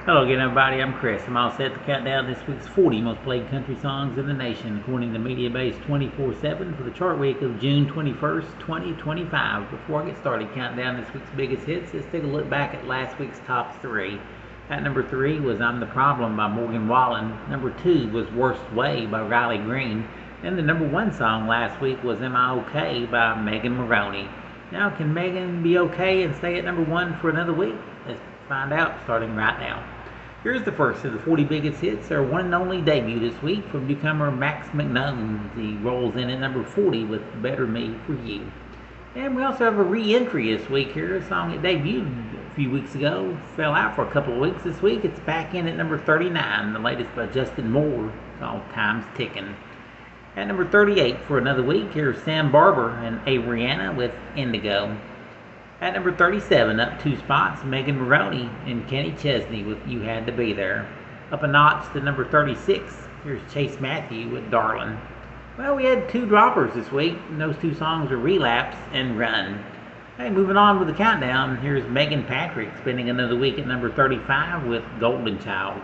Hello again, everybody. I'm Chris. I'm all set to count down this week's 40 most played country songs in the nation, according to MediaBase 24/7 for the chart week of June 21st, 2025. Before I get started counting down this week's biggest hits, let's take a look back at last week's top three. At number 3 was I'm the Problem by Morgan Wallen. Number 2 was Worst Way by Riley Green. And the number 1 song last week was Am I OK by Megan Moroney. Now, can Megan be okay and stay at number 1 for another week? Let's find out starting right now. Here's the first of the 40 biggest hits, our one and only debut this week from newcomer Max McKnownes. He rolls in at number 40 with Better Me For You. And we also have a re-entry this week here, a song that debuted a few weeks ago, fell out for a couple of weeks this week. It's back in at number 39, the latest by Justin Moore, called Time's Ticking. At number 38 for another week, here's Sam Barber and Ariana with Indigo. At number 37, up 2 spots, Megan Moroney and Kenny Chesney with You Had to Be There. Up a notch to number 36, here's Chase Matthew with Darlin'. Well, we had 2 droppers this week, and those 2 songs are Relapse and Run. Hey, moving on with the countdown, here's Megan Patrick spending another week at number 35 with Golden Child.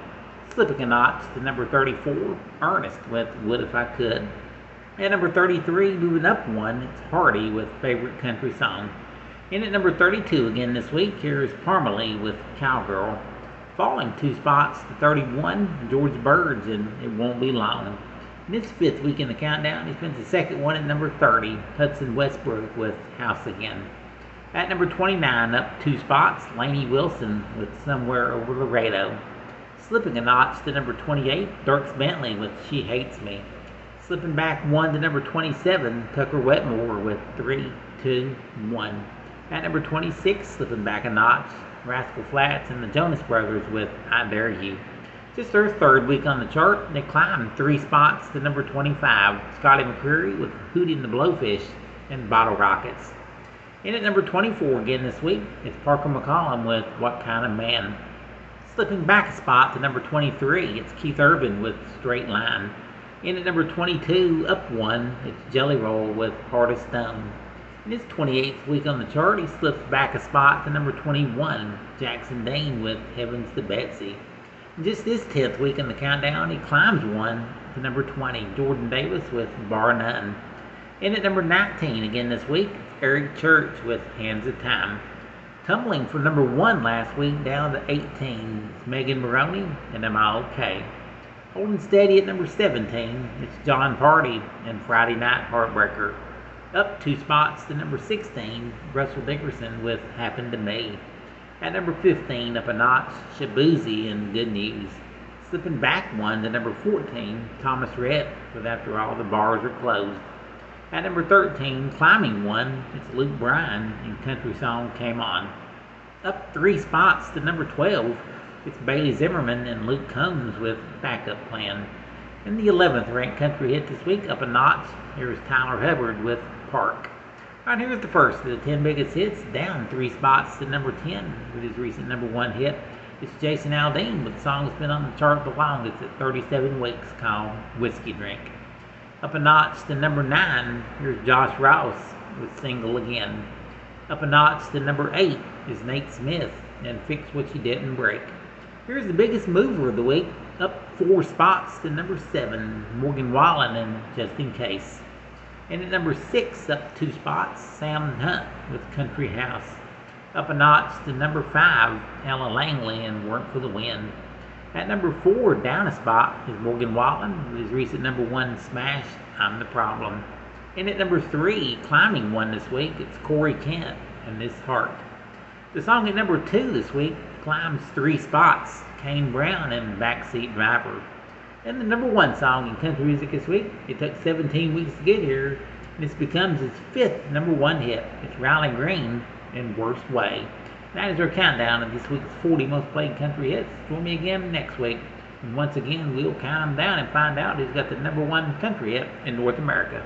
Slipping a notch to number 34, Ernest with Would If I Could. At number 33, moving up 1, it's Hardy with Favorite Country Song. In at number 32 again this week, here is Parmalee with Cowgirl. Falling 2 spots to 31, George Burns and It Won't Be Long. In his 5th week in the countdown, he spends the second one at number 30, Hudson Westbrook with House Again. At number 29, up 2 spots, Lainey Wilson with Somewhere Over Laredo. Slipping a notch to number 28, Dierks Bentley with She Hates Me. Slipping back 1 to number 27, Tucker Wetmore with 3, 2, 1. At number 26, slipping back a notch, Rascal Flatts and the Jonas Brothers with I Dare You. Just their 3rd week on the chart, they climbed 3 spots to number 25, Scotty McCreery with Hootie and the Blowfish and Bottle Rockets. In at number 24 again this week, it's Parker McCollum with What Kind of Man. Slipping back a spot to number 23, it's Keith Urban with Straight Line. In at number 22, up 1, it's Jelly Roll with Heart of Stone. In his 28th week on the chart, he slips back a spot to number 21, Jackson Dane with Heavens to Betsy. In just his 10th week in the countdown, he climbs 1 to number 20, Jordan Davis with Bar None. In at number 19 again this week, it's Eric Church with Hands of Time. Tumbling from number 1 last week down to 18, it's Megan Moroney and Am I OK. Holding steady at number 17, it's John Party and Friday Night Heartbreaker. Up 2 spots to number 16, Russell Dickerson with Happened to Me. At number 15, up a notch, Shabuzi and Good News. Slipping back 1 to number 14, Thomas Rhett with After All the Bars Are Closed. At number 13, climbing 1, it's Luke Bryan and Country Song Came On. Up 3 spots to number 12, it's Bailey Zimmerman and Luke Combs with Backup Plan. In the 11th ranked country hit this week, up a notch, here's Tyler Hubbard with Park. Alright, here's the first of the 10 biggest hits, down 3 spots to number 10 with his recent number 1 hit. It's Jason Aldean with the song that's been on the chart the longest at 37 weeks, called Whiskey Drink. Up a notch to number 9, here's Josh Ross with Single Again. Up a notch to number 8 is Nate Smith and Fix What You Didn't Break. Here's the biggest mover of the week, up 4 spots to number 7, Morgan Wallen and Just In Case. And at number 6, up 2 spots, Sam Hunt with Country House. Up a notch to number 5, Ella Langley and Work for the Wind. At number 4, down a spot, is Morgan Wallen with his recent number 1 smash, I'm the Problem. And at number 3, climbing 1 this week, it's Corey Kent and This Heart. The song at number 2 this week climbs 3 spots, Kane Brown and Backseat Driver. And the number 1 song in country music this week, it took 17 weeks to get here, and this becomes his 5th number 1 hit. It's Riley Green and Worst Way. That is our countdown of this week's 40 most played country hits. Join me again next week, and once again we'll count them down and find out who's got the number 1 country hit in North America.